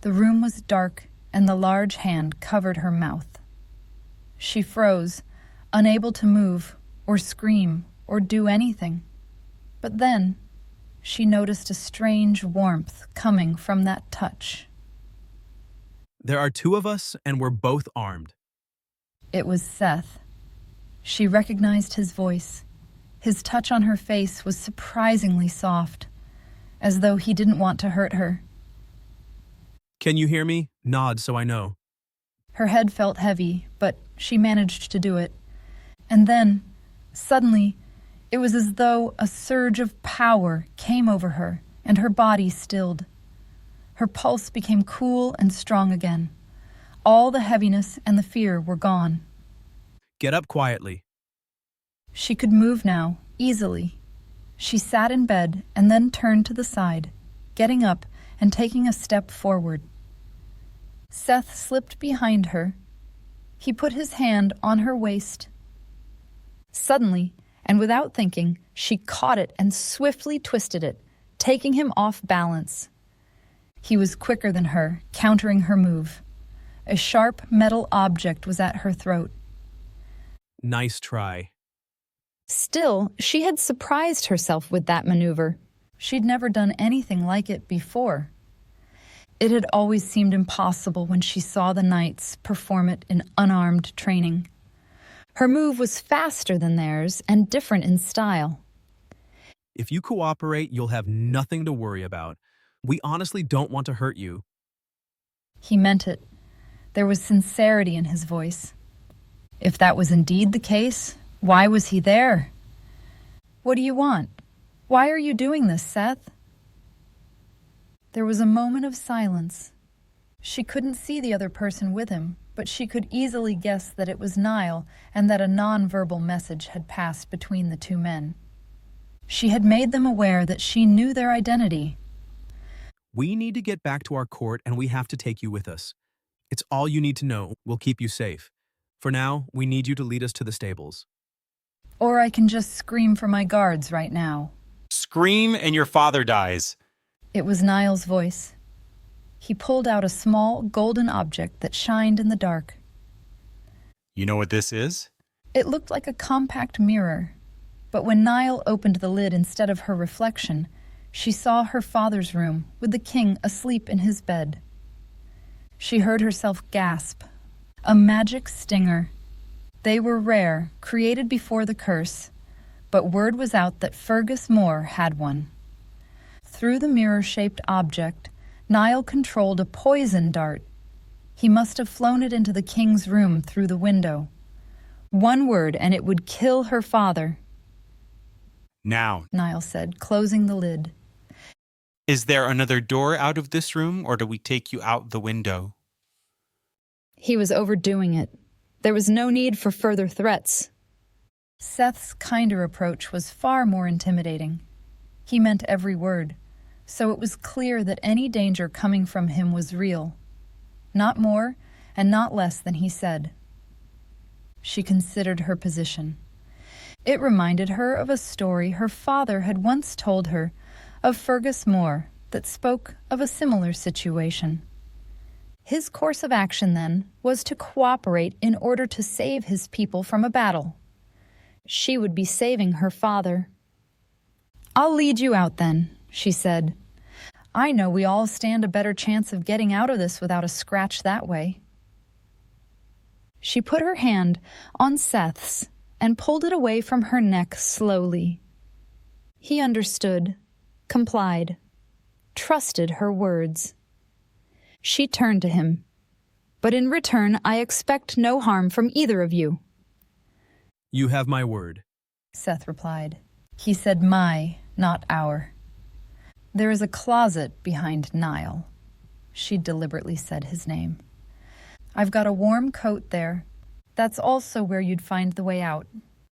The room was dark, and the large hand covered her mouth. She froze, unable to move, or scream, or do anything. But then, she noticed a strange warmth coming from that touch. There are two of us, and we're both armed. It was Seth. She recognized his voice. His touch on her face was surprisingly soft, as though he didn't want to hurt her. Can you hear me? Nod so I know. Her head felt heavy, but she managed to do it. And then, suddenly, it was as though a surge of power came over her, and her body stilled. Her pulse became cool and strong again. All the heaviness and the fear were gone. Get up quietly. She could move now, easily. She sat in bed and then turned to the side, getting up and taking a step forward. Seth slipped behind her. He put his hand on her waist. Suddenly, and without thinking, she caught it and swiftly twisted it, taking him off balance. He was quicker than her, countering her move. A sharp metal object was at her throat. Nice try. Still, she had surprised herself with that maneuver. She'd never done anything like it before. It had always seemed impossible when she saw the knights perform it in unarmed training. Her move was faster than theirs and different in style. If you cooperate, you'll have nothing to worry about. We honestly don't want to hurt you. He meant it. There was sincerity in his voice. If that was indeed the case, why was he there? What do you want? Why are you doing this, Seth? There was a moment of silence. She couldn't see the other person with him, but she could easily guess that it was Niall and that a non-verbal message had passed between the two men. She had made them aware that she knew their identity. We need to get back to our court and we have to take you with us. It's all you need to know. We'll keep you safe. For now, we need you to lead us to the stables. Or I can just scream for my guards right now. Scream and your father dies. It was Niall's voice. He pulled out a small golden object that shined in the dark. You know what this is? It looked like a compact mirror, but when Niall opened the lid instead of her reflection, she saw her father's room with the king asleep in his bed. She heard herself gasp. A magic stinger. They were rare, created before the curse, but word was out that Fergus Moore had one. Through the mirror-shaped object, Niall controlled a poison dart. He must have flown it into the king's room through the window. One word and it would kill her father. Now, Niall said, closing the lid. Is there another door out of this room, or do we take you out the window? He was overdoing it. There was no need for further threats. Seth's kinder approach was far more intimidating. He meant every word, so it was clear that any danger coming from him was real. Not more and not less than he said. She considered her position. It reminded her of a story her father had once told her of Fergus Moore that spoke of a similar situation. His course of action, then, was to cooperate in order to save his people from a battle. She would be saving her father. "I'll lead you out, then," she said. "I know we all stand a better chance of getting out of this without a scratch that way." She put her hand on Seth's and pulled it away from her neck slowly. He understood, complied, trusted her words. She turned to him. "But in return, I expect no harm from either of you." You have my word, Seth replied. He said my, not our. "There is a closet behind Niall." She deliberately said his name. "I've got a warm coat there. That's also where you'd find the way out."